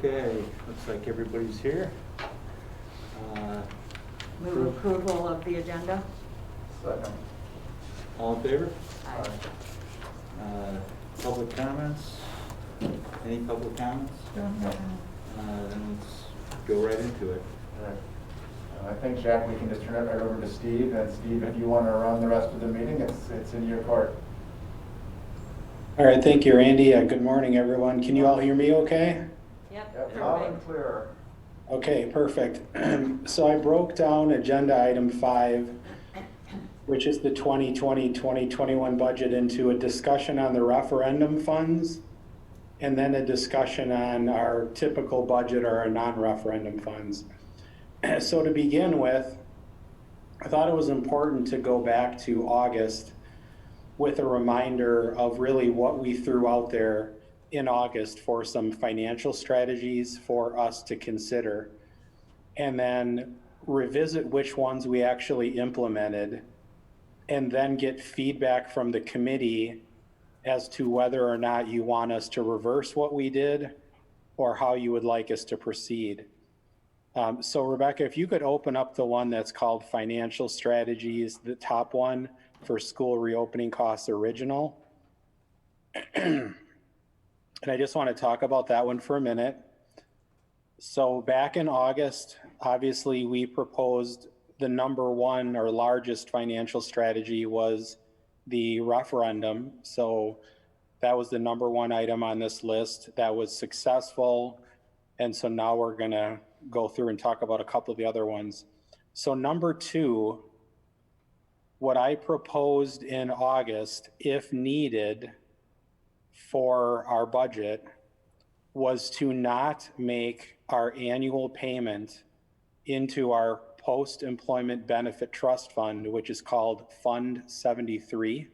Okay, looks like everybody's here. Move approval of the agenda. Second. All in favor? Aye. Public comments? Any public comments? No. Then let's go right into it. All right. I think, Jack, we can just turn it right over to Steve. And Steve, if you want to run the rest of the meeting, it's in your court. All right, thank you, Randy. Good morning, everyone. Can you all hear me okay? Yep. Loud and clear. Okay, perfect. So I broke down agenda item 5, which is the 2020-2021 budget, into a discussion on the referendum funds and then a discussion on our typical budget or our non-referendum funds. So to begin with, I thought it was important to go back to August with a reminder of really what we threw out there in August for some financial strategies for us to consider, and then revisit which ones we actually implemented, and then get feedback from the committee as to whether or not you want us to reverse what we did or how you would like us to proceed. So Rebecca, if you could open up the one that's called financial strategies, the top one for school reopening costs original. And I just want to talk about that one for a minute. So back in August, obviously we proposed the number one or largest financial strategy was the referendum. So that was the number one item on this list that was successful. And so now we're going to go through and talk about a couple of the other ones. So number 2, what I proposed in August, if needed for our budget, was to not make our annual payment into our post-employment benefit trust fund, which is called Fund 73.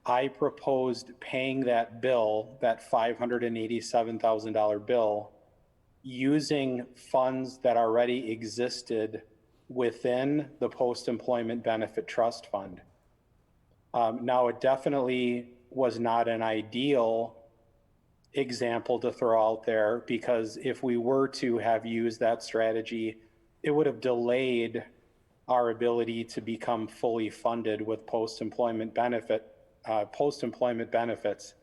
I proposed paying that bill, that $587,000 bill, using funds that already existed within the post-employment benefit trust fund. Now, it definitely was not an ideal example to throw out there, because if we were to have used that strategy, it would have delayed our ability to become fully funded with post-employment benefits.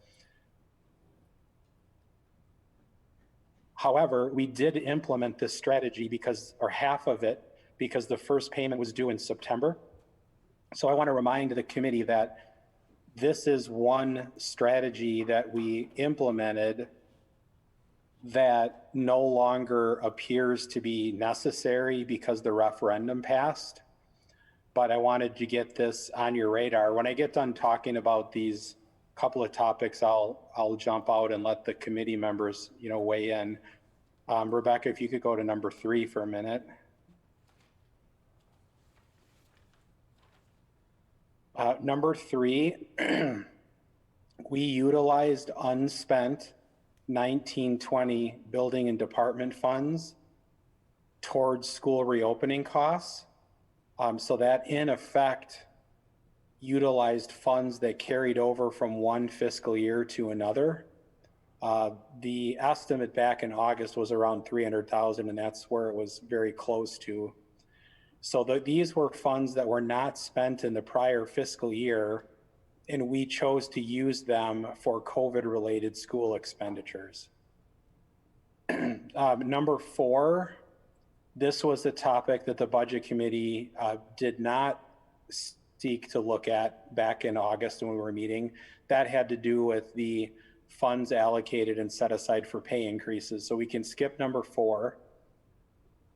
However, we did implement this strategy or half of it, because the first payment was due in September. So I want to remind the committee that this is one strategy that we implemented that no longer appears to be necessary because the referendum passed. But I wanted to get this on your radar. When I get done talking about these couple of topics, I'll jump out and let the committee members, weigh in. Rebecca, if you could go to number 3 for a minute. Number 3, we utilized unspent 1920 building and department funds towards school reopening costs. So that in effect utilized funds that carried over from one fiscal year to another. The estimate back in August was around $300,000, and that's where it was very close to. So these were funds that were not spent in the prior fiscal year, and we chose to use them for COVID-related school expenditures. Number 4, this was a topic that the Budget Committee did not seek to look at back in August when we were meeting. That had to do with the funds allocated and set aside for pay increases. So we can skip number 4.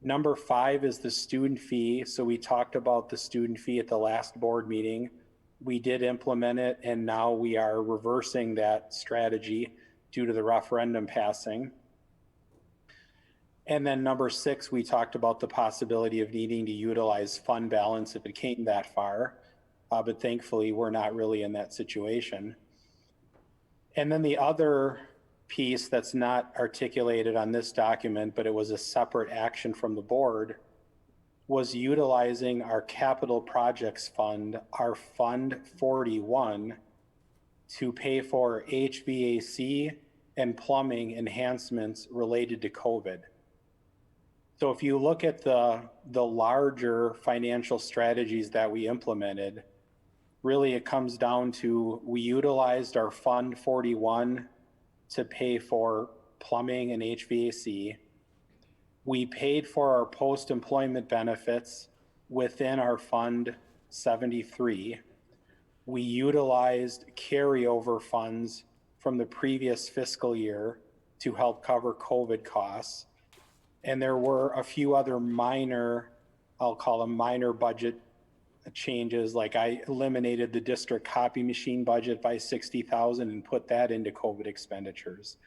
Number 5 is the student fee. So we talked about the student fee at the last board meeting. We did implement it, and now we are reversing that strategy due to the referendum passing. And then number 6, we talked about the possibility of needing to utilize fund balance if it came that far. But thankfully, we're not really in that situation. And then the other piece that's not articulated on this document, but it was a separate action from the board, was utilizing our capital projects fund, our Fund 41, to pay for HVAC and plumbing enhancements related to COVID. So if you look at the larger financial strategies that we implemented, really it comes down to we utilized our Fund 41 to pay for plumbing and HVAC. We paid for our post-employment benefits within our Fund 73. We utilized carryover funds from the previous fiscal year to help cover COVID costs. And there were a few other minor, I'll call them minor budget changes, like I eliminated the district copy machine budget by $60,000 and put that into COVID expenditures.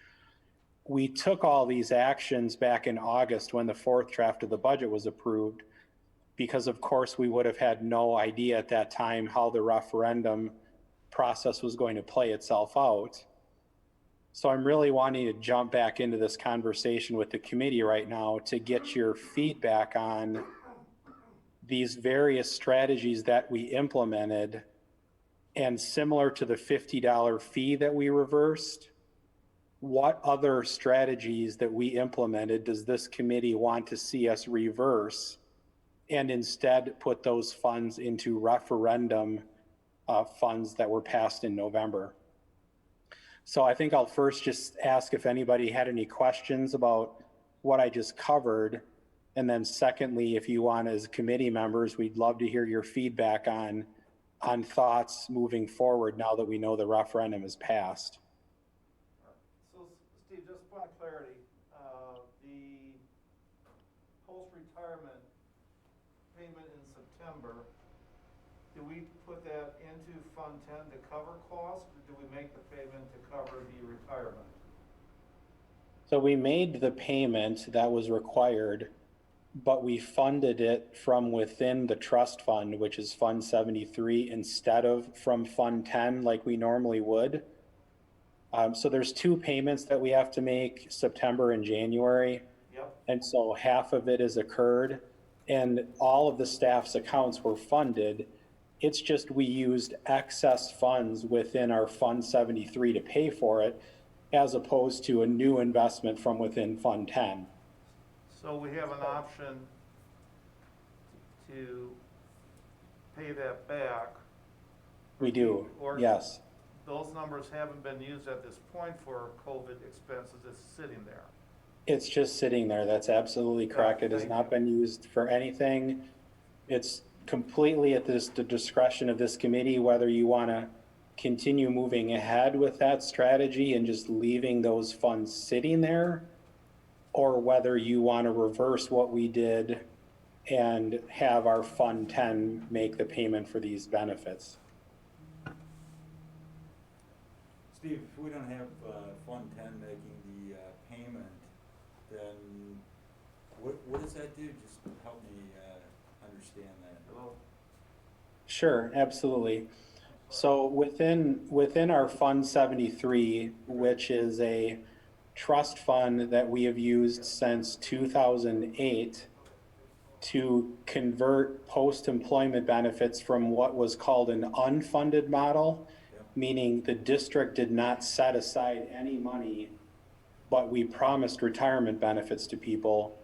We took all these actions back in August when the fourth draft of the budget was approved, because of course we would have had no idea at that time how the referendum process was going to play itself out. So I'm really wanting to jump back into this conversation with the committee right now to get your feedback on these various strategies that we implemented, and similar to the $50 fee that we reversed, what other strategies that we implemented does this committee want to see us reverse and instead put those funds into referendum funds that were passed in November? So I think I'll first just ask if anybody had any questions about what I just covered. And then secondly, if you want, as committee members, we'd love to hear your feedback on thoughts moving forward now that we know the referendum is passed. So Steve, just for clarity, the post-retirement payment in September, do we put that into Fund 10 to cover costs, or do we make the payment to cover the retirement? So we made the payment that was required, but we funded it from within the trust fund, which is Fund 73, instead of from Fund 10 like we normally would. So there's two payments that we have to make, September and January. Yep. And so half of it has occurred, and all of the staff's accounts were funded. It's just we used excess funds within our Fund 73 to pay for it, as opposed to a new investment from within Fund 10. So we have an option to pay that back. We do, Or yes. those numbers haven't been used at this point for COVID expenses, it's sitting there. It's just sitting there. That's absolutely correct. Yeah, It has thank not you. been used for anything. It's completely at the discretion of this committee, whether you want to continue moving ahead with that strategy and just leaving those funds sitting there, or whether you want to reverse what we did and have our Fund 10 make the payment for these benefits. Steve, if we don't have Fund 10 making the payment, then what does that do? Just help me understand that. Hello? Sure, absolutely. So within our Fund 73, which is a trust fund that we have used since 2008 to convert post-employment benefits from what was called an unfunded model, meaning the district did not set aside any money, but we promised retirement benefits to people.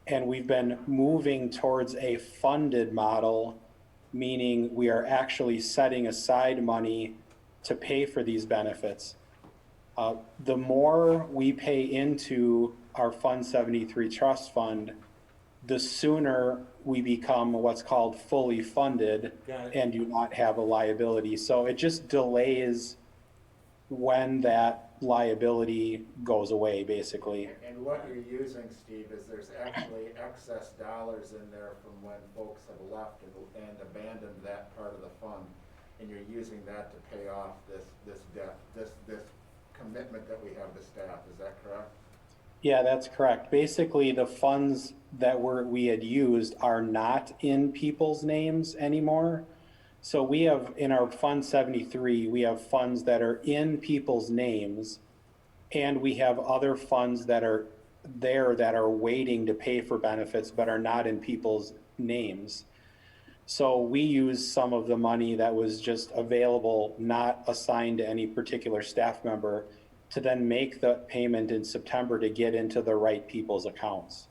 And we've been moving towards a funded model, meaning we are actually setting aside money to pay for these benefits. The more we pay into our Fund 73 trust fund, the sooner we become what's called fully funded and do not have a liability. So it just delays when that liability goes away, basically. And what you're using, Steve, is there's actually excess dollars in there from when folks have left and abandoned that part of the fund. And you're using that to pay off this debt, this commitment that we have to staff. Is that correct? Yeah, that's correct. Basically, the funds that we had used are not in people's names anymore. So we have, in our Fund 73, we have funds that are in people's names, and we have other funds that are there that are waiting to pay for benefits but are not in people's names. So we use some of the money that was just available, not assigned to any particular staff member, to then make the payment in September to get into the right people's accounts.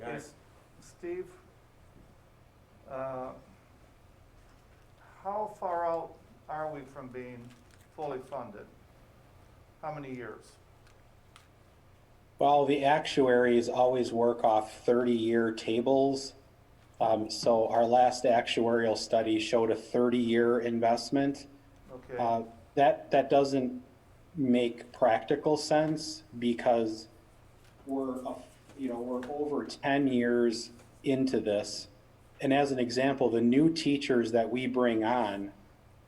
Guys, Steve, how far out are we from being fully funded? How many years? Well, the actuaries always work off 30-year tables. So our last actuarial study showed a 30-year investment. Okay, That doesn't make practical sense because we're over 10 years into this. And as an example, the new teachers that we bring on,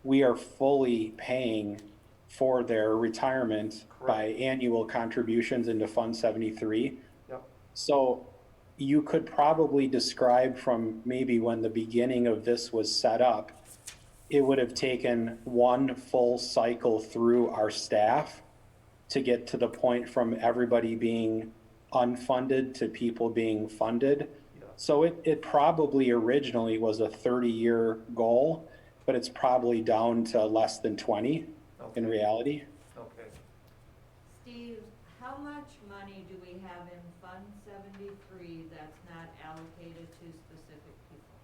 we are fully paying for their retirement by annual contributions into Fund 73. yep, So you could probably describe from maybe when the beginning of this was set up, it would have taken one full cycle through our staff to get to the point from everybody being unfunded to people being funded. yeah, So it probably originally was a 30-year goal, but it's probably down to less than 20 in Okay. reality. okay. Steve, how much money do we have in Fund 73 that's not allocated to specific people?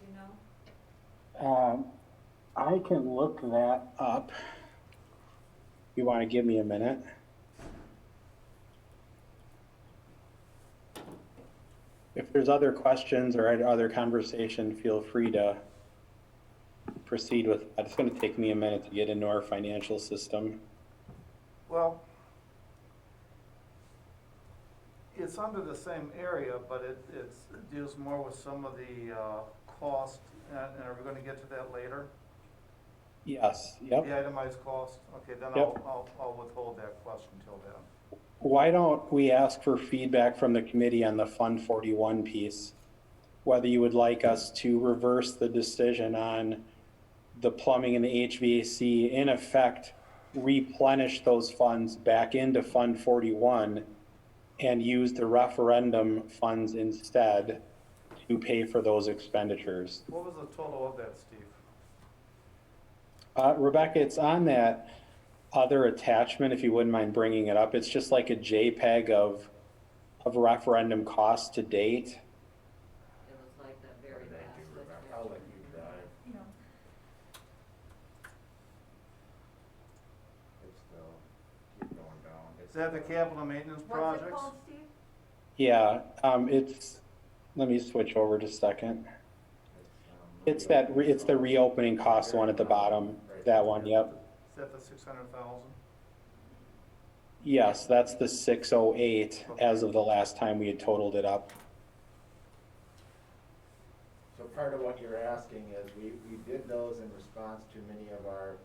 You know? I can look that up. You want to give me a minute? If there's other questions or other conversation, feel free to proceed with that. It's going to take me a minute to get into our financial system. Well, it's under the same area, but it deals more with some of the cost, and are we gonna get to that later? Yes, yep. The itemized cost? Okay, then Yep. I'll withhold that question till then. Why don't we ask for feedback from the committee on the Fund 41 piece? Whether you would like us to reverse the decision on the plumbing and the HVAC, in effect, replenish those funds back into Fund 41 and use the referendum funds instead to pay for those expenditures. What was the total of that, Steve? Rebecca, it's on that other attachment, if you wouldn't mind bringing it up. It's just like a JPEG of referendum costs to date. It was like the very What did I last. do, Rebecca? picture. I'll let you drive. You know. It's still, keep going down. Is that the capital maintenance projects? What's it called, Steve? Yeah, let me switch over just a second. It's the reopening cost one at the bottom, that one, yep. Is that the 600,000? Yes, that's the 608 as of the last time we had totaled it up. So part of what you're asking is, we did those in response to many of our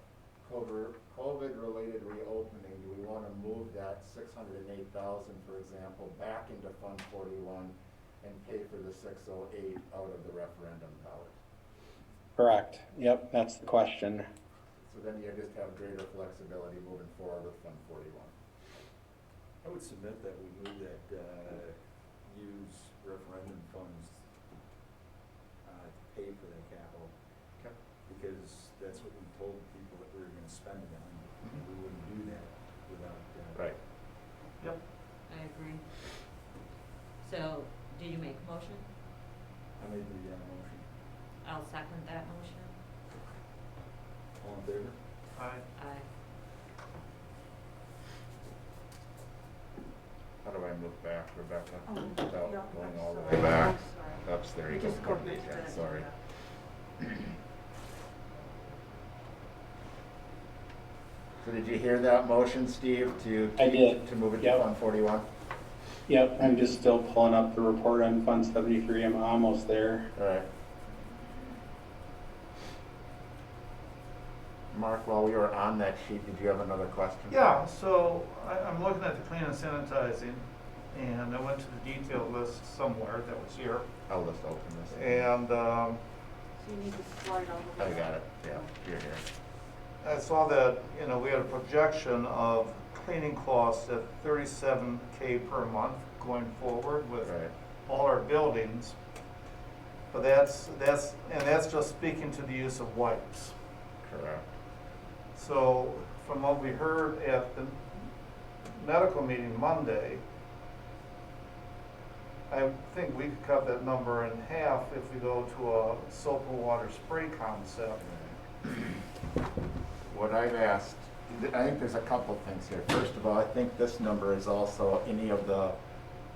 COVID-related reopening. Do we want to move that 608,000, for example, back into Fund 41 and pay for the 608 out of the referendum dollars? Correct, yep, that's the question. So then you just have greater flexibility moving forward with Fund 41. I would submit that we move that, use referendum funds to pay for that capital. Okay. Because that's what we told people that we were gonna spend it on. We wouldn't do that without. Right. Yep. I agree. So, did you make a motion? I made the, motion. I'll second that motion. All in favor? Aye. Aye. How do I move back, Rebecca? Oh, Without yeah, going all the sorry. way back? I'm Oops, there you You go. just go Pardon me, back to Jen, that, sorry. So did you hear that motion, Steve, I did. to move it to Yep. Fund 41? Yep, I'm just still pulling up the report on Fund 73, I'm almost there. All right. Mark, while we were on that sheet, did you have another question? Yeah, so I'm looking at the clean and sanitizing, and I went to the detailed list somewhere that was here. I'll just open this. And So you need to slide all the I way. got it, yeah, you're here. I saw that, we had a projection of cleaning costs at $37K per month going forward with Right. all our buildings. But that's just speaking to the use of wipes. Correct. So from what we heard at the medical meeting Monday, I think we could cut that number in half if we go to a soap and water spray concept. What I've asked, I think there's a couple things here. First of all, I think this number is also any of the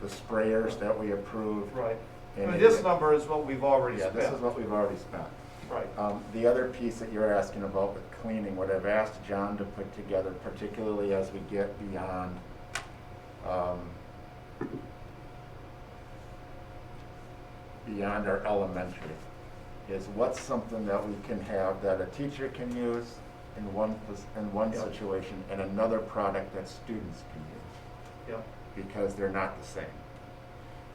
sprayers that we approved. Right. I And mean, this number is what we've already Yeah, spent. this is what we've already spent. Right. The other piece that you're asking about with cleaning, what I've asked John to put together, particularly as we get beyond, beyond our elementary, is what's something that we can have that a teacher can use in one Yep. situation and another product that students can use, Yep. because they're not the same.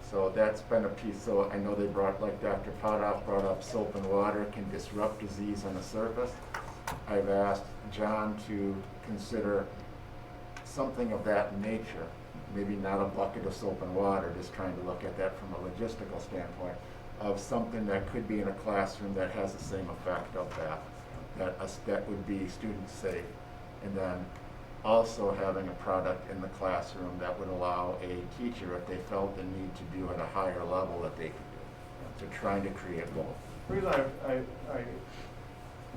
So that's been a piece. So I know they brought, like Dr. Potoff brought up, soap and water can disrupt disease on the surface. I've asked John to consider something of that nature, maybe not a bucket of soap and water, just trying to look at that from a logistical standpoint, of something that could be in a classroom that has the same effect of that would be student safe. And then also having a product in the classroom that would allow a teacher, if they felt the need to do at a higher level, that they could do. So trying to create both. The reason I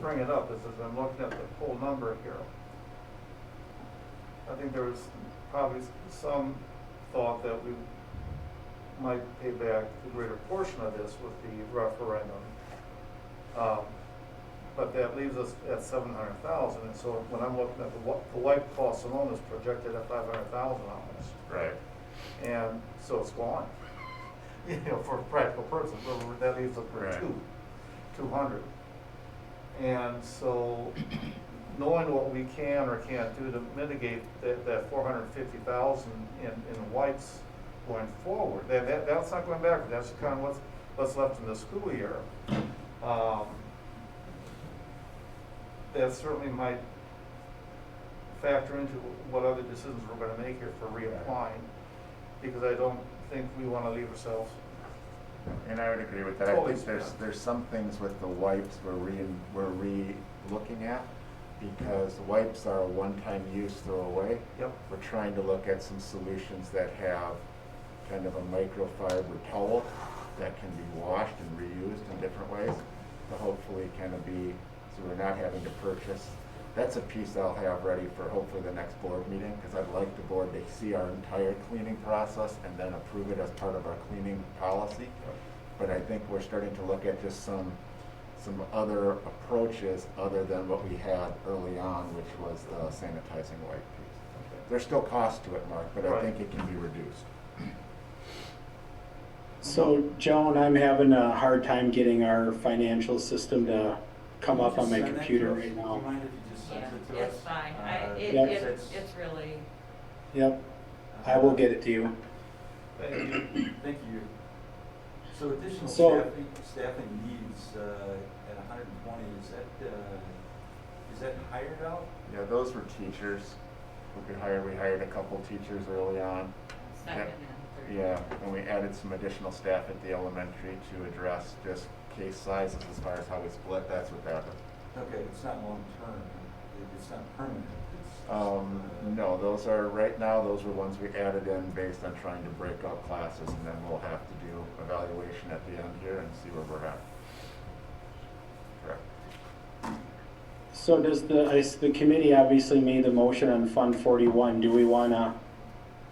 bring it up is as I'm looking at the full number here, I think there was probably some thought that we might pay back the greater portion of this with the referendum. But that leaves us at 700,000, and so when I'm looking at the wipe cost alone is projected at 500,000 almost. Right. And so it's gone. You know, for practical purposes, that leaves us with Right. 200. And so, knowing what we can or can't do to mitigate that 450,000 in wipes going forward, that's not going backwards, that's kind of what's left in the school year. That certainly might factor into what other decisions we're gonna make here for reapplying, because I don't think we wanna leave ourselves. And I would agree with that. I Totally. think there's some things with the wipes we're re-looking at, because wipes are a one-time use throwaway. Yep. We're trying to look at some solutions that have kind of a microfiber towel that can be washed and reused in different ways to hopefully kind of be, so we're not having to purchase. That's a piece I'll have ready for hopefully the next board meeting, because I'd like the board to see our entire cleaning process and then approve it as part of our cleaning policy. But I think we're starting to look at just some other approaches other than what we had early on, which was the sanitizing wipe piece. There's still cost to it, Mark, but I Right. think it can be reduced. So, Joan, I'm having a hard time getting our financial system to come up on my Just send that computer to us. right Do now. you mind if you just send it to Yeah, us? it's fine, Yep. it's really, Yep, I will get it to you. Thank you. Thank you. So additional So- staffing needs, at 120, is that hired out? Yeah, those were teachers who could hire. We hired a couple teachers early on. second and third. Yeah, and we added some additional staff at the elementary to address just case sizes as far as how we split. That's what that is. Okay, it's not long-term, it's not permanent, it's just, No, those are, right now, those were ones we added in based on trying to break out classes, and then we'll have to do evaluation at the end here and see where we're at. Correct. So does the committee obviously made the motion on Fund 41, do we wanna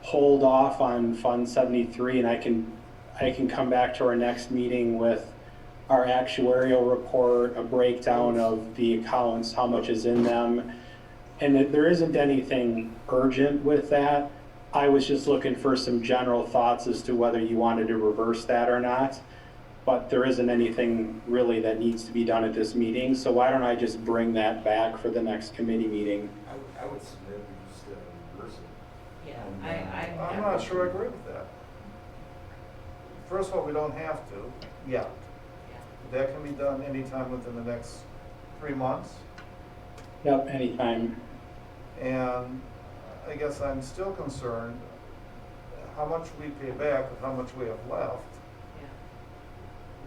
hold off on Fund 73, and I can come back to our next meeting with our actuarial report, a breakdown of the accounts, how much is in them, and there isn't anything urgent with that. I was just looking for some general thoughts as to whether you wanted to reverse that or not, but there isn't anything really that needs to be done at this meeting, so why don't I just bring that back for the next committee meeting? I would submit we just reverse it. Yeah, I'm not sure I agree with that. First of all, we don't have to, yet. yeah. That can be done anytime within the next 3 months. Yep, anytime. And I guess I'm still concerned how much we pay back and how much we have left. Yeah.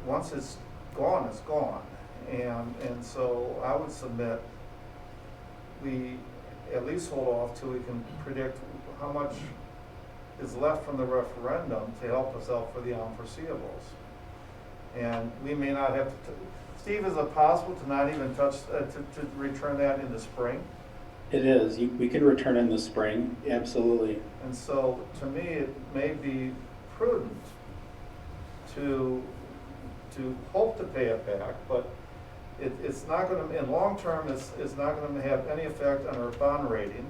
Once it's gone, and so I would submit we at least hold off till we can predict how much is left from the referendum to help us out for the unforeseeables. And we may not have to, Steve, is it possible to not even touch, to return that in the spring? It is. We can return in the spring, absolutely. And so, to me, it may be prudent to hope to pay it back, but it's not gonna, in long term, it's not gonna have any effect on our bond rating,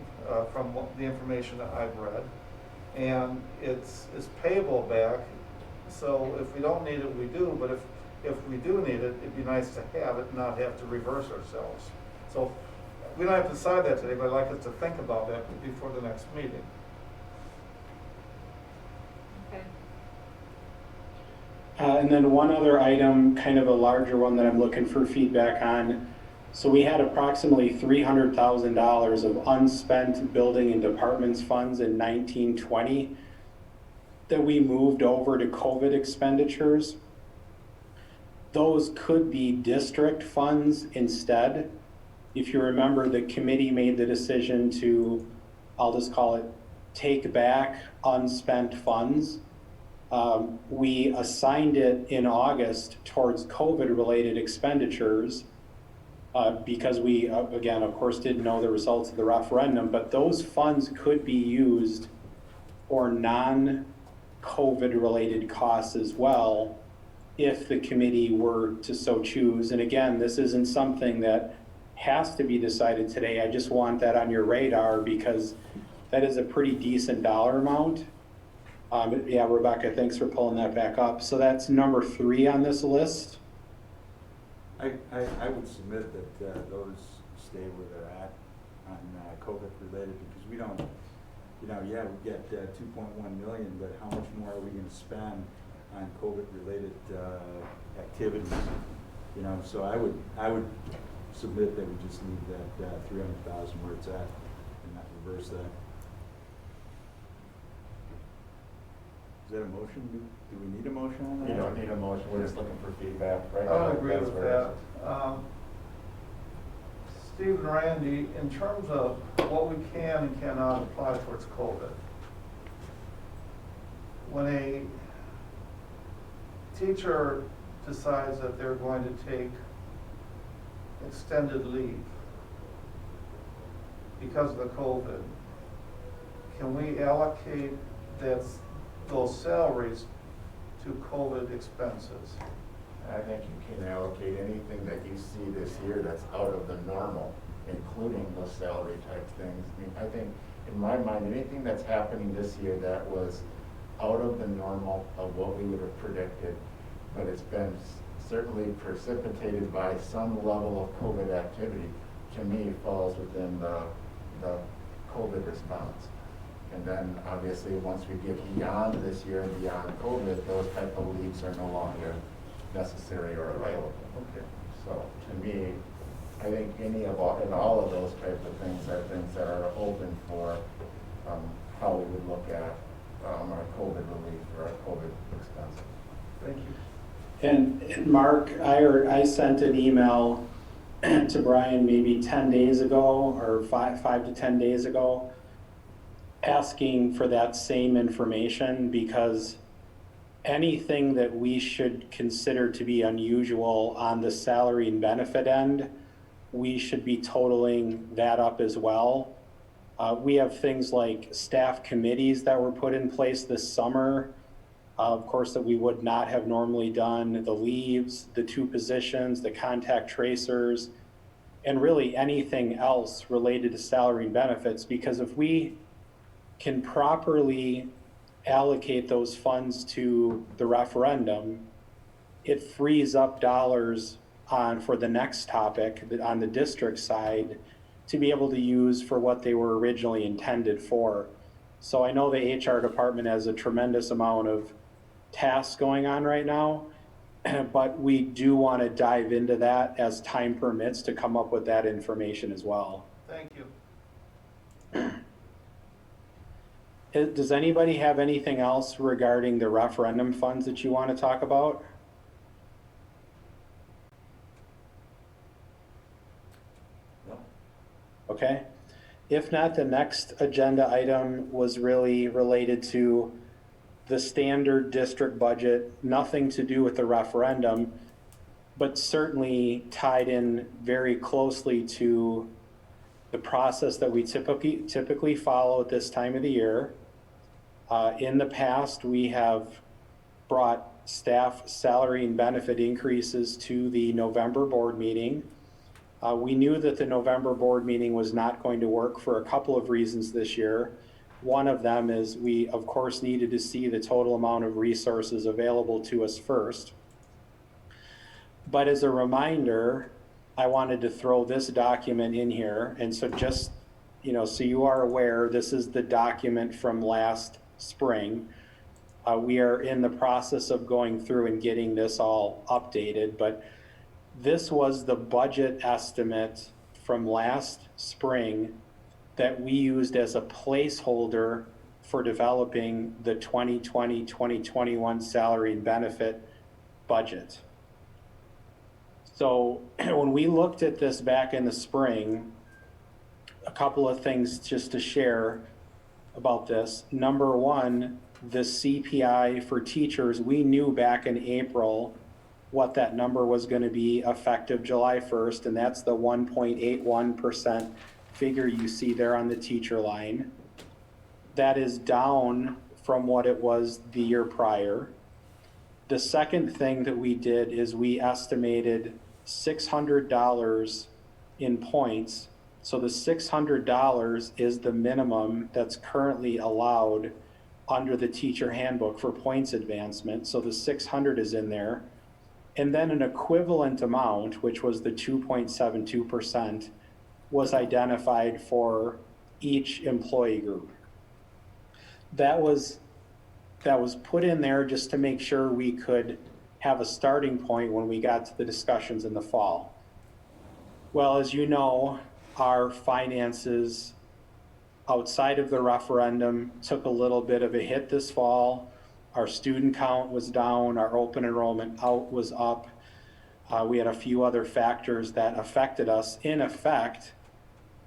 from the information that I've read. And it's payable back, so if we don't need it, we do, but if we do need it, it'd be nice to have it, not have to reverse ourselves. So, we don't have to decide that today, but I'd like us to think about that before the next meeting. Okay. And then one other item, kind of a larger one that I'm looking for feedback on. So we had approximately $300,000 of unspent building and departments funds in 1920 that we moved over to COVID expenditures. Those could be district funds instead. If you remember, the committee made the decision to, I'll just call it, take back unspent funds. We assigned it in August towards COVID-related expenditures because we, again, of course, didn't know the results of the referendum, but those funds could be used for non-COVID-related costs as well if the committee were to so choose. And again, this isn't something that has to be decided today. I just want that on your radar because that is a pretty decent dollar amount. Yeah, Rebecca, thanks for pulling that back up. So that's number 3 on this list. I would submit that those stay where they're at on COVID related, because we don't, yeah, we get 2.1 million, but how much more are we gonna spend on COVID related activities? So I would submit that we just leave that 300,000 where it's at and not reverse that. Is that a motion? Do we need a motion on that? You don't need a motion, we're just looking for feedback, right? I would agree with that. Steve and Randy, in terms of what we can and cannot apply towards COVID, when a teacher decides that they're going to take extended leave because of the COVID, can we allocate those salaries to COVID expenses? I think you can allocate anything that you see this year that's out of the normal, including those salary type things. I mean, I think, in my mind, anything that's happening this year that was out of the normal of what we would have predicted, but it's been certainly precipitated by some level of COVID activity, to me, falls within the COVID response. And then, obviously, once we get beyond this year and beyond COVID, those type of leaves are no longer necessary or available. Okay. So, to me, I think and all of those types of things are things that are open for how we would look at our COVID relief or our COVID expenses. Thank you. And Mark, I sent an email to Brian maybe 10 days ago or 5 to 10 days ago asking for that same information, because anything that we should consider to be unusual on the salary and benefit end, we should be totaling that up as well. We have things like staff committees that were put in place this summer, of course, that we would not have normally done, the leaves, the 2 positions, the contact tracers, and really anything else related to salary and benefits, because if we can properly allocate those funds to the referendum, it frees up dollars for the next topic on the district side to be able to use for what they were originally intended for. So I know the HR department has a tremendous amount of tasks going on right now, but we do want to dive into that as time permits to come up with that information as well. Thank you. Does anybody have anything else regarding the referendum funds that you want to talk about? Okay. If not, the next agenda item was really related to the standard district budget, nothing to do with the referendum, but certainly tied in very closely to the process that we typically follow at this time of the year. In the past, we have brought staff salary and benefit increases to the November board meeting. We knew that the November board meeting was not going to work for a couple of reasons this year. One of them is we, of course, needed to see the total amount of resources available to us first. But as a reminder, I wanted to throw this document in here. And so just, so you are aware, this is the document from last spring. We are in the process of going through and getting this all updated, but this was the budget estimate from last spring that we used as a placeholder for developing the 2020-2021 salary and benefit budget. So when we looked at this back in the spring, a couple of things just to share about this. Number one, the CPI for teachers, we knew back in April what that number was going to be effective July 1st, and that's the 1.81% figure you see there on the teacher line. That is down from what it was the year prior. The second thing that we did is we estimated $600 in points. So the $600 is the minimum that's currently allowed under the teacher handbook for points advancement. So the 600 is in there. And then an equivalent amount, which was the 2.72%, was identified for each employee group. That was put in there just to make sure we could have a starting point when we got to the discussions in the fall. Well, as you know, our finances outside of the referendum took a little bit of a hit this fall. Our student count was down, our open enrollment out was up. We had a few other factors that affected us. In effect,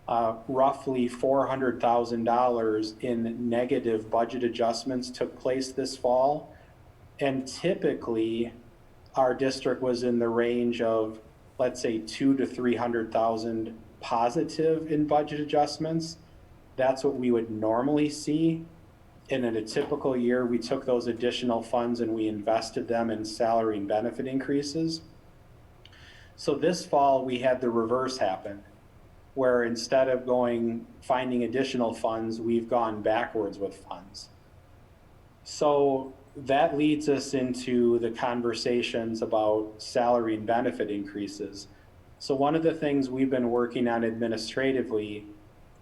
roughly $400,000 in negative budget adjustments took place this fall. And typically, our district was in the range of, let's say, $200,000 to $300,000 positive in budget adjustments. That's what we would normally see. And in a typical year, we took those additional funds and we invested them in salary and benefit increases. So this fall, we had the reverse happen, where instead of finding additional funds, we've gone backwards with funds. So that leads us into the conversations about salary and benefit increases. So one of the things we've been working on administratively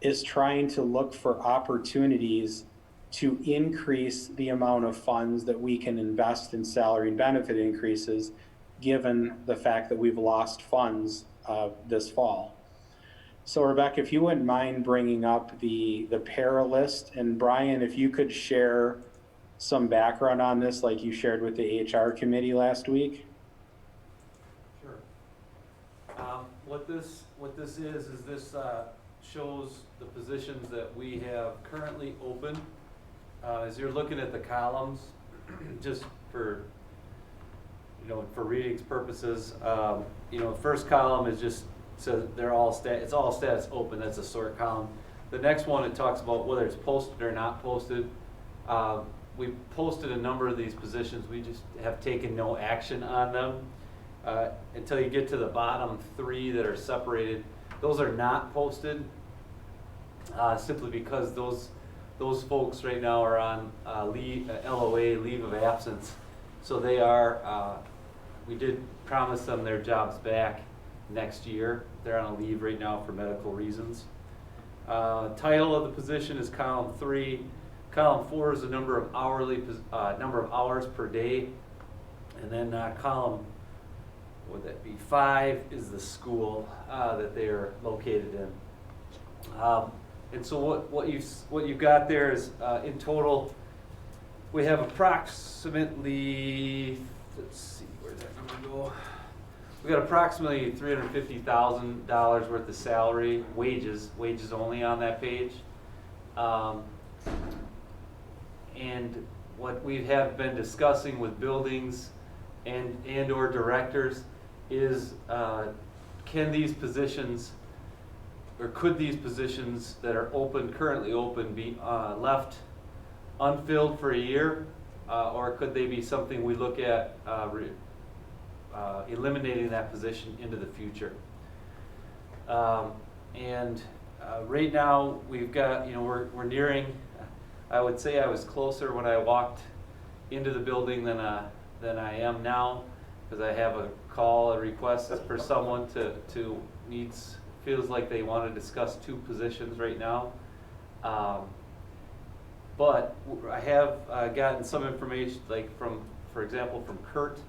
is trying to look for opportunities to increase the amount of funds that we can invest in salary and benefit increases, given the fact that we've lost funds this fall. So Rebecca, if you wouldn't mind bringing up the para list, and Brian, if you could share some background on this like you shared with the HR committee last week. Sure. What this is this shows the positions that we have currently open. As you're looking at the columns, just for reading's purposes, the first column is just says they're all it's all status open. That's a sort column. The next one, it talks about whether it's posted or not posted. We posted a number of these positions. We just have taken no action on them until you get to the bottom three that are separated. Those are not posted simply because those folks right now are on LOA, leave of absence. So they are, we did promise them their jobs back next year. They're on a leave right now for medical reasons. Title of the position is column 3. Column 4 is the number of hours per day. And then column, what would that be, 5 is the school that they are located in. And so what you've got there is in total, we have approximately, let's see, where'd that number go? we got approximately $350,000 worth of salary, wages only on that page. And what we have been discussing with buildings and or directors is, can these positions, or could these positions that are open, currently open, be left unfilled for a year? Or could they be something we look at eliminating that position into the future? Right now, we've got, we're nearing, I would say I was closer when I walked into the building than I am now, because I have a call, a request for someone feels like they want to discuss 2 positions right now. But I have gotten some information, like for example, from Kurt.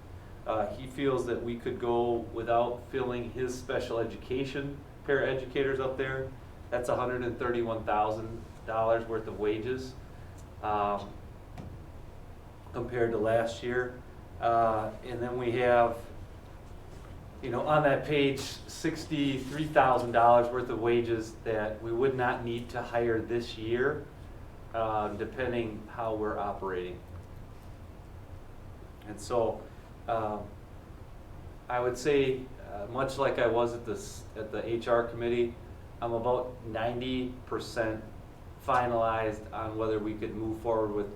He feels that we could go without filling his special education paraeducators up there. That's $131,000 worth of wages compared to last year. And then we have, on that page, $63,000 worth of wages that we would not need to hire this year, depending how we're operating. And so, I would say, much like I was at the HR committee, I'm about 90% finalized on whether we could move forward with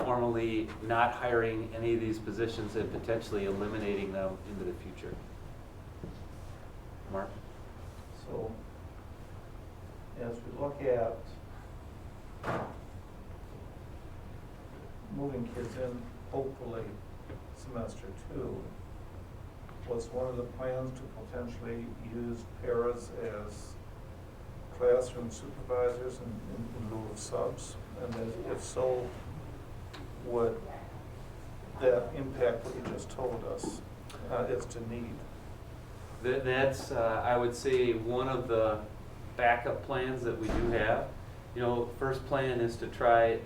formally not hiring any of these positions and potentially eliminating them into the future. Mark? So, as we look at moving kids in, hopefully semester 2, was one of the plans to potentially use paras as classroom supervisors in lieu of subs? And then if so, would that impact what you just told us as to need? That's, I would say, one of the backup plans that we do have. First plan is to try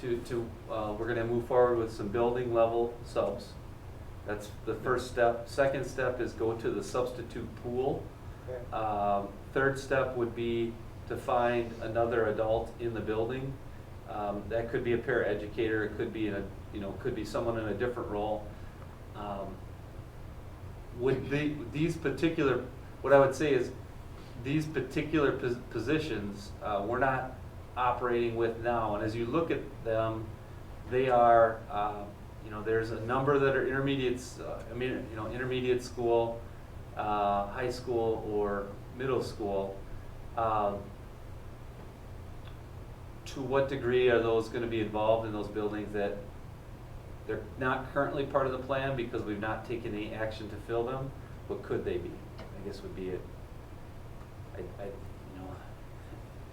we're going to move forward with some building level subs. That's the first step. Second step is go to the substitute pool. Third step would be to find another adult in the building. That could be a paraeducator. It could be could be someone in a different role. What I would say is these particular positions we're not operating with now, and as you look at them, they are there's a number that are intermediates. Intermediate school, high school, or middle school. To what degree are those going to be involved in those buildings that they're not currently part of the plan because we've not taken any action to fill them, but could they be? I guess would be it.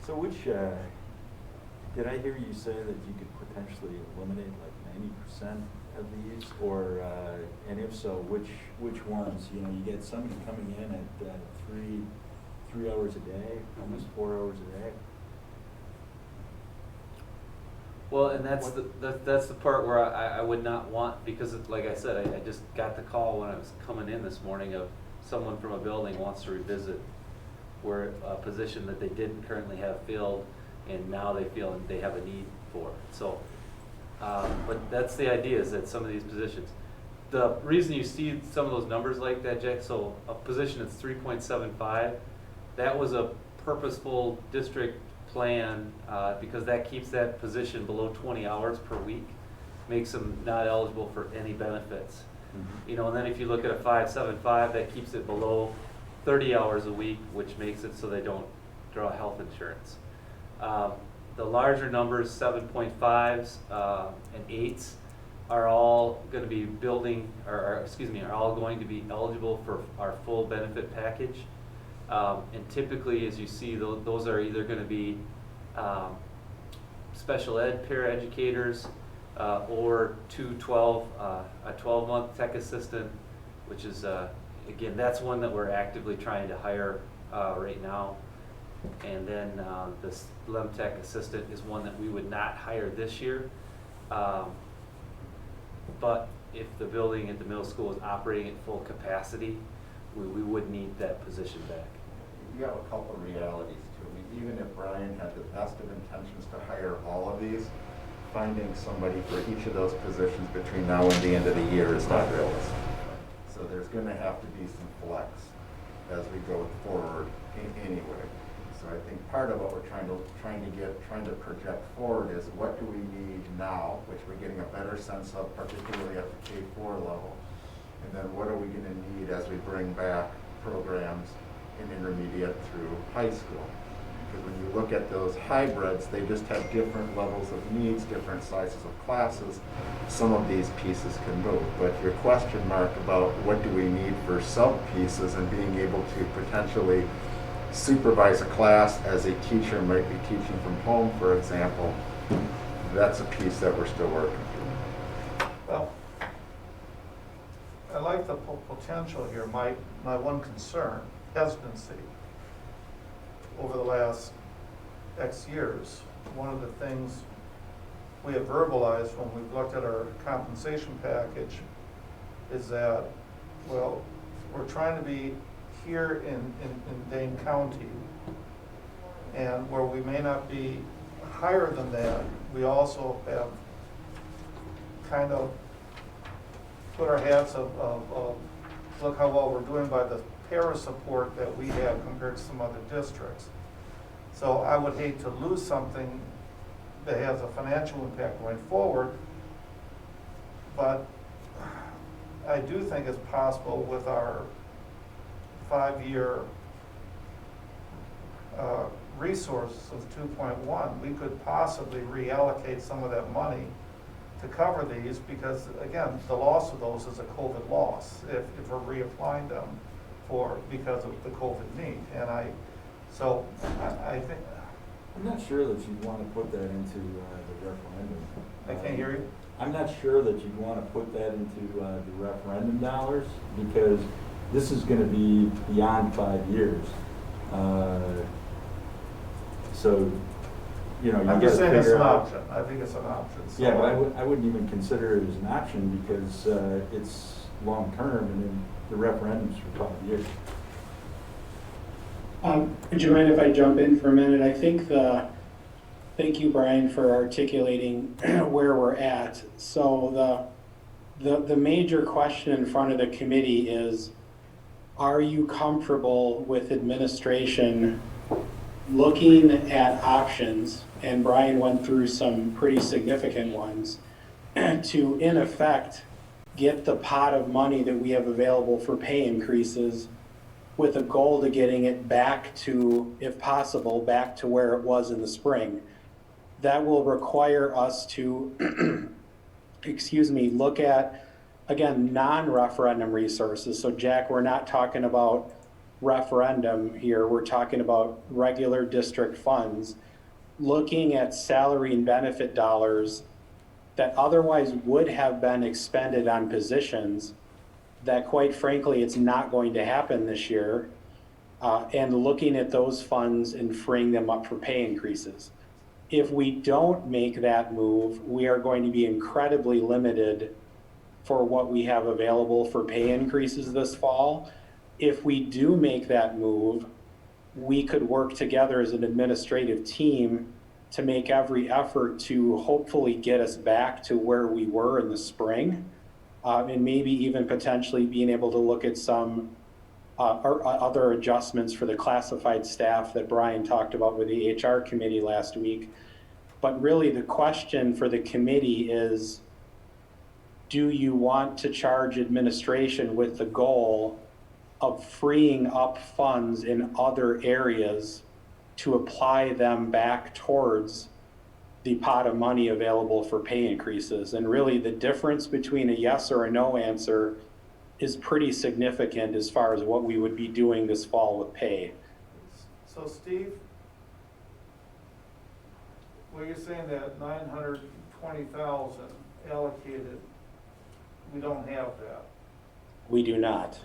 So which, did I hear you say that you could potentially eliminate like 90% of these, or, and if so, which ones? You get somebody coming in at 3 hours a day, almost 4 hours a day. Well, and that's the part where I would not want, because like I said, I just got the call when I was coming in this morning of someone from a building wants to revisit where a position that they didn't currently have filled, and now they feel they have a need for it. So, but that's the idea, is that some of these positions, the reason you see some of those numbers like that, Jack, so a position that's 3.75, that was a purposeful district plan, because that keeps that position below 20 hours per week, makes them not eligible for any benefits. Mm-hmm. And then if you look at a 5.75, that keeps it below 30 hours a week, which makes it so they don't draw health insurance. The larger numbers, 7.5s and 8s, are all going to be are all going to be eligible for our full benefit package. And typically, as you see, those are either going to be special ed paraeducators or a 12-month tech assistant, which is, again, that's one that we're actively trying to hire right now. And then the LEM tech assistant is one that we would not hire this year. but if the building at the middle school is operating at full capacity, we would need that position back. You have a couple of realities too. I mean, even if Brian had the best of intentions to hire all of these, finding somebody for each of those positions between now and the end of the year is not realistic. So there's gonna have to be some flex as we go forward anyway. So I think part of what we're trying to project forward is what do we need now, which we're getting a better sense of, particularly at the K-4 level. And then what are we gonna need as we bring back programs in intermediate through high school? Because when you look at those hybrids, they just have different levels of needs, different sizes of classes. Some of these pieces can move, but your question mark about what do we need for sub-pieces and being able to potentially supervise a class as a teacher might be teaching from home, for example, that's a piece that we're still working through. Well, I like the potential here. My one concern, hesitancy, over the last X years, one of the things we have verbalized when we've looked at our compensation package is that, well, we're trying to be here in Dane County, and where we may not be higher than that, we also have kind of put our hats of look how well we're doing by the para support that we have compared to some other districts. So I would hate to lose something that has a financial impact going forward, but I do think it's possible with our 5-year resource of 2.1, we could possibly reallocate some of that money to cover these, because again, the loss of those is a COVID loss if we're reapplying them because of the COVID need. And I think. I'm not sure that you'd want to put that into the referendum. I can't hear you. I'm not sure that you'd want to put that into the referendum dollars, because this is going to be beyond 5 years. So, you know, you I'm got just to saying it's figure an out. option. I think it's an option. So Yeah, but I wouldn't even consider it as an option, because it's long-term, and then the referendum's for 5 years. Would you mind if I jump in for a minute? I think thank you, Brian, for articulating where we're at. So the major question in front of the committee is, are you comfortable with administration looking at options, and Brian went through some pretty significant ones, to in effect get the pot of money that we have available for pay increases with a goal to getting it back to, if possible, back to where it was in the spring. That will require us to, look at, again, non-referendum resources. So Jack, we're not talking about referendum here, we're talking about regular district funds, looking at salary and benefit dollars that otherwise would have been expended on positions that, quite frankly, it's not going to happen this year, and looking at those funds and freeing them up for pay increases. If we don't make that move, we are going to be incredibly limited for what we have available for pay increases this fall. If we do make that move, we could work together as an administrative team to make every effort to hopefully get us back to where we were in the spring. And maybe even potentially being able to look at some or other adjustments for the classified staff that Brian talked about with the HR committee last week. But really the question for the committee is, do you want to charge administration with the goal of freeing up funds in other areas to apply them back towards the pot of money available for pay increases? And really the difference between a yes or a no answer is pretty significant as far as what we would be doing this fall with pay. So Steve, well, you're saying that 920,000 allocated, we don't have that. We do not.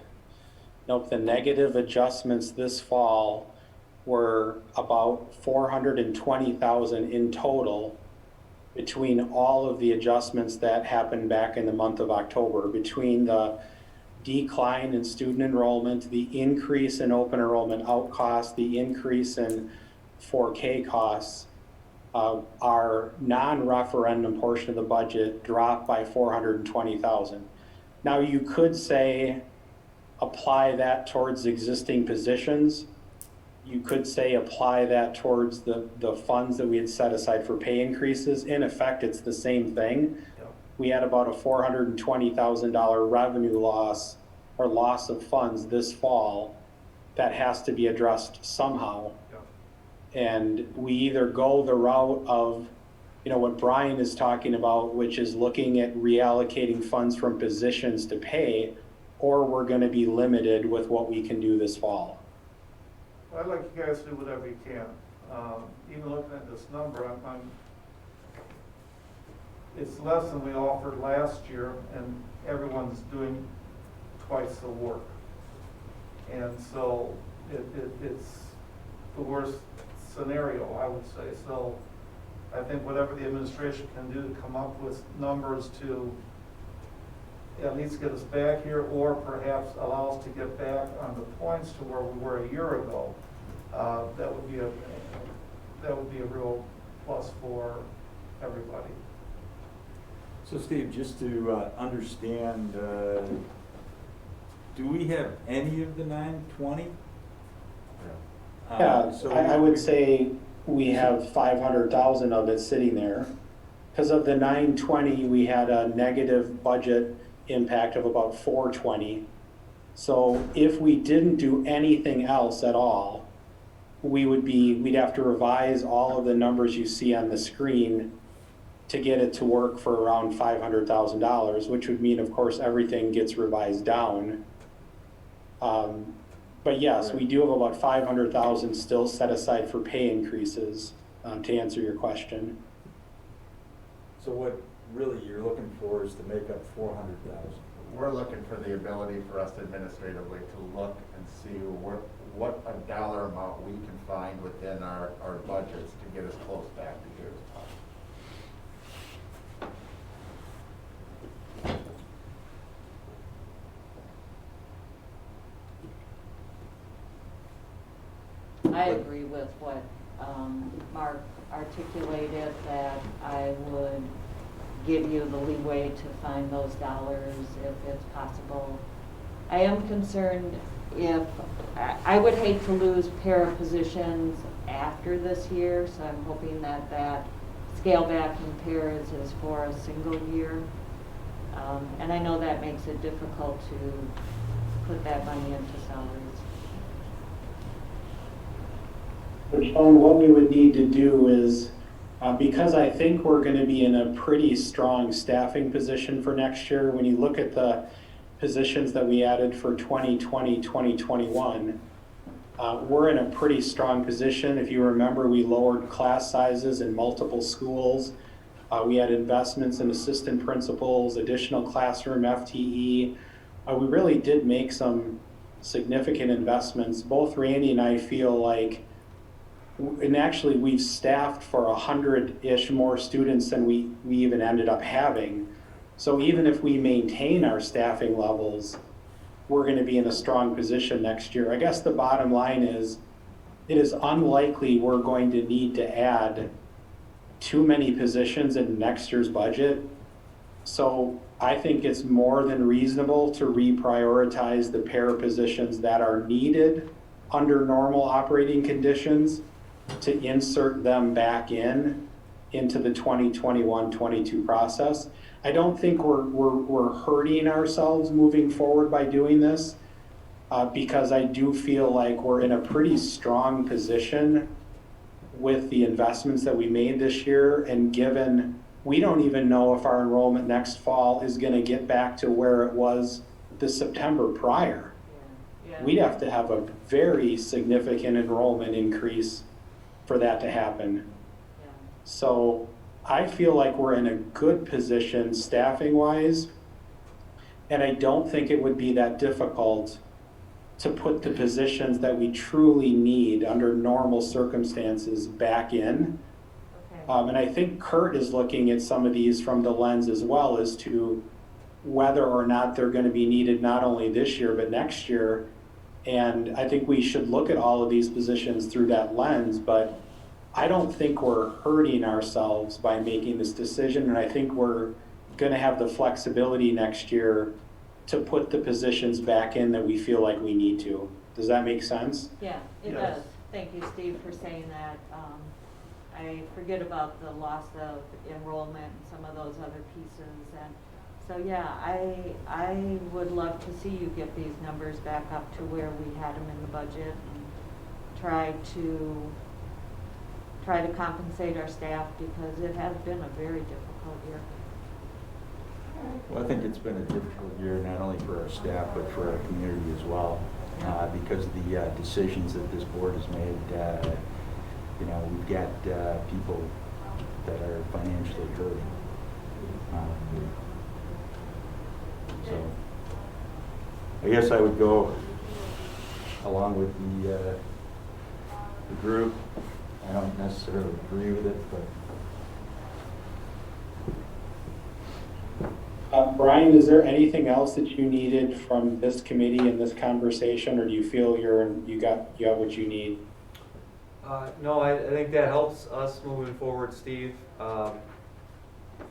Nope, the negative adjustments this fall were about 420,000 in total, between all of the adjustments that happened back in the month of October, between the decline in student enrollment, the increase in open enrollment out costs, the increase in 4K costs, our non-referendum portion of the budget dropped by $420,000. Now you could say apply that towards existing positions. You could say apply that towards the funds that we had set aside for pay increases. In effect, it's the same thing. Yep. We had about a $420,000 revenue loss or loss of funds this fall that has to be addressed somehow. Yep. And we either go the route of, you know, what Brian is talking about, which is looking at reallocating funds from positions to pay, or we're going to be limited with what we can do this fall. I'd like you guys to do whatever you can. Even looking at this number, it's less than we offered last year, and everyone's doing twice the work. And so it's the worst scenario, I would say. So I think whatever the administration can do to come up with numbers to at least get us back here, or perhaps allow us to get back on the points to where we were a year ago, that would be a real plus for everybody. So Steve, just to understand, do we have any of the 920? Yeah, So I would say we have 500,000 of it sitting there. Because of the 920, we had a negative budget impact of about 420. So if we didn't do anything else at all, we'd have to revise all of the numbers you see on the screen to get it to work for around $500,000, which would mean, of course, everything gets revised down. But yes, we do have about 500,000 still set aside for pay increases, to answer your question. So what really you're looking for is to make up 400,000? We're looking for the ability for us administratively to look and see what a dollar amount we can find within our budgets to get us close back to here as possible. I agree with what Mark articulated, that I would give you the leeway to find those dollars if it's possible. I am concerned I would hate to lose para positions after this year, so I'm hoping that scale back in paras is for a single year. And I know that makes it difficult to put that money into salaries. Sean, what we would need to do is, because I think we're going to be in a pretty strong staffing position for next year, when you look at the positions that we added for 2020, 2021, we're in a pretty strong position. If you remember, we lowered class sizes in multiple schools. We had investments in assistant principals, additional classroom FTE. We really did make some significant investments. Both Randy and I feel like, and actually we've staffed for 100-ish more students than we even ended up having. So even if we maintain our staffing levels, we're going to be in a strong position next year. I guess the bottom line is, it is unlikely we're going to need to add too many positions in next year's budget. So I think it's more than reasonable to reprioritize the para positions that are needed under normal operating conditions, to insert them back into the 2021-22 process. I don't think we're hurting ourselves moving forward by doing this, because I do feel like we're in a pretty strong position with the investments that we made this year, and given we don't even know if our enrollment next fall is going to get back to where it was the September prior. Yeah. We'd have to have a very significant enrollment increase for that to happen. Yeah. So I feel like we're in a good position staffing wise, and I don't think it would be that difficult to put the positions that we truly need under normal circumstances back in. Okay. And I think Kurt is looking at some of these from the lens as well as to whether or not they're gonna be needed not only this year, but next year. And I think we should look at all of these positions through that lens, but I don't think we're hurting ourselves by making this decision. And I think we're gonna have the flexibility next year to put the positions back in that we feel like we need to. Does that make sense? Yeah, it Yes. does. Thank you, Steve, for saying that. I forget about the loss of enrollment and some of those other pieces. And so, yeah, I would love to see you get these numbers back up to where we had them in the budget and try to compensate our staff because it has been a very difficult year. Well, I think it's been a difficult year, not only for our staff, but for our community as well. Because of the decisions that this board has made, we've got people that are financially hurting. So, I guess I would go along with the group. I don't necessarily agree with it, but Brian, is there anything else that you needed from this committee in this conversation, or do you feel you got what you need? No, I think that helps us moving forward, Steve. Yeah,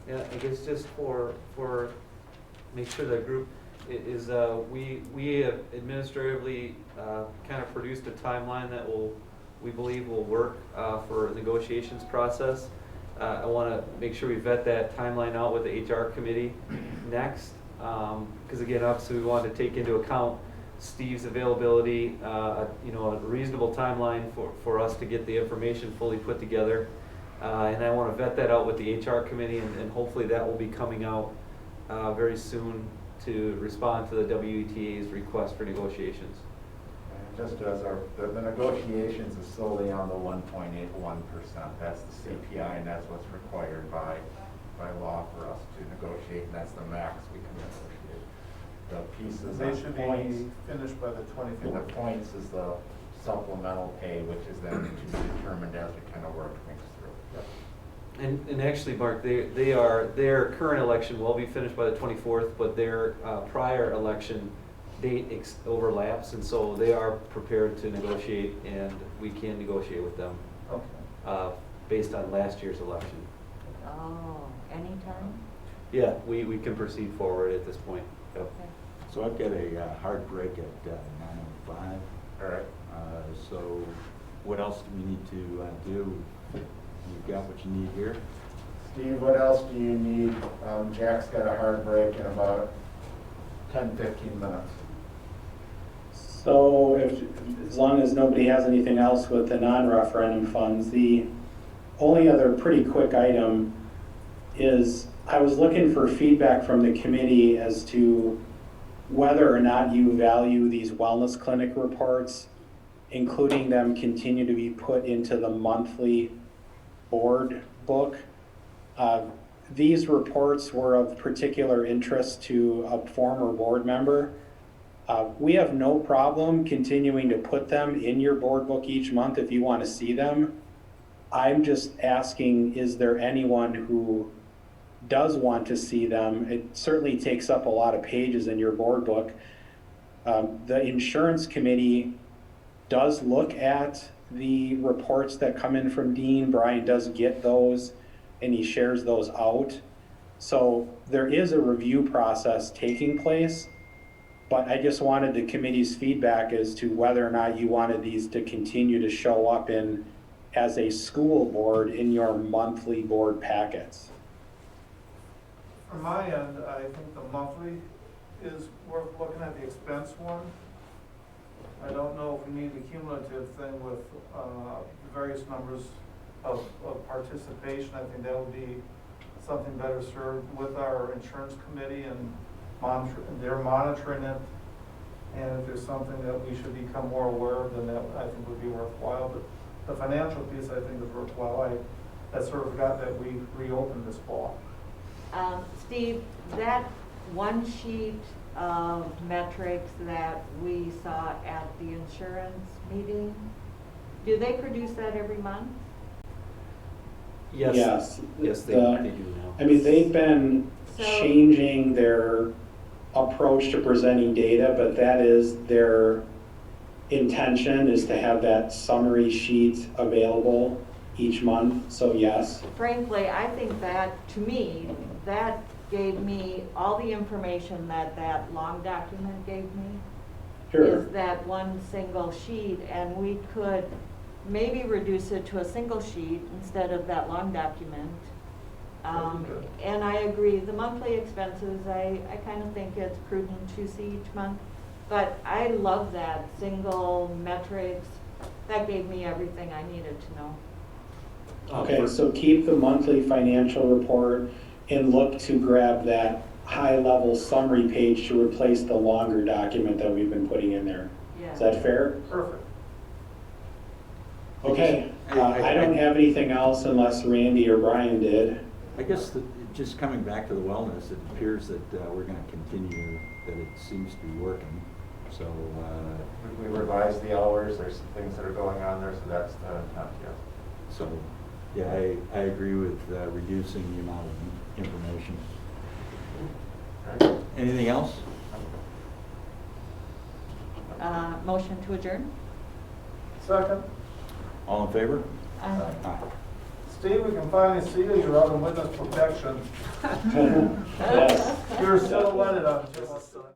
I guess just for make sure the group is, we have administratively kind of produced a timeline that we believe will work for negotiations process. I want to make sure we vet that timeline out with the HR committee next, because again, obviously we want to take into account Steve's availability, a reasonable timeline for us to get the information fully put together. And I want to vet that out with the HR committee, and hopefully that will be coming out very soon to respond to the WETA's request for negotiations. And just as the negotiations is solely on the 1.81%. That's the CPI, and that's what's required by law for us to negotiate, and that's the max we can negotiate. The pieces They on should points, be finished by the and 24th. the points is the supplemental pay, which is then to be determined as we kind of work things through. And actually, Mark, their current election will be finished by the 24th, but their prior election date overlaps, and so they are prepared to negotiate, and we can negotiate with them Okay. based on last year's election. Oh, anytime? Yeah, we can proceed forward at this point. Yep. Okay. so I've got a hard break at 9:05. All right. So what else do we need to do? You've got what you need here? Steve, what else do you need? Jack's got a hard break in about 10-15 minutes. So as long as nobody has anything else with the non-referendum funds, the only other pretty quick item is I was looking for feedback from the committee as to whether or not you value these wellness clinic reports, including them continue to be put into the monthly board book. These reports were of particular interest to a former board member. We have no problem continuing to put them in your board book each month if you want to see them. I'm just asking, is there anyone who does want to see them? It certainly takes up a lot of pages in your board book. The insurance committee does look at the reports that come in from Dean. Brian does get those and he shares those out. So there is a review process taking place, but I just wanted the committee's feedback as to whether or not you wanted these to continue to show up as a school board in your monthly board packets. From my end, I think the monthly is worth looking at, the expense one. I don't know if we need the cumulative thing with the various numbers of participation. I think that would be something better served with our insurance committee and they're monitoring it. And if there's something that we should become more aware of, then that I think would be worthwhile. But the financial piece I think is worthwhile. I sort of forgot that we reopened this fall. Steve, that one sheet of metrics that we saw at the insurance meeting, do they produce that every month? They should be finished by the 24th. Okay. I think. So Yes. Yes, they The- do now. I mean, they've been So- changing their approach to presenting data, but that is their intention, is to have that summary sheet available each month, so yes. Frankly, I think that, to me, that gave me all the information that that long document gave me. Sure. Is that one single sheet, and we could maybe reduce it to a single sheet instead of that long document. And I agree, the monthly expenses, I kind of think it's prudent to see each month. But I love that single metrics, that gave me everything I needed to know. Okay, so keep the monthly financial report and look to grab that high-level summary page to replace the longer document that we've been putting in there. Yeah. Is that fair? Perfect. Okay, I- I don't have anything else unless Randy or Brian did. I guess just coming back to the wellness, it appears that we're gonna continue, that it seems to be working, so, We revised the hours, there's some things that are going on there, so that's the intent, yes. so, yeah, I agree with reducing the amount of information. Right? Anything else? Motion to adjourn? Second, All in favor? Uh, Aye. Steve, we can finally see you, you're out of witness protection. Yes. You're silhouetted on Jim's side.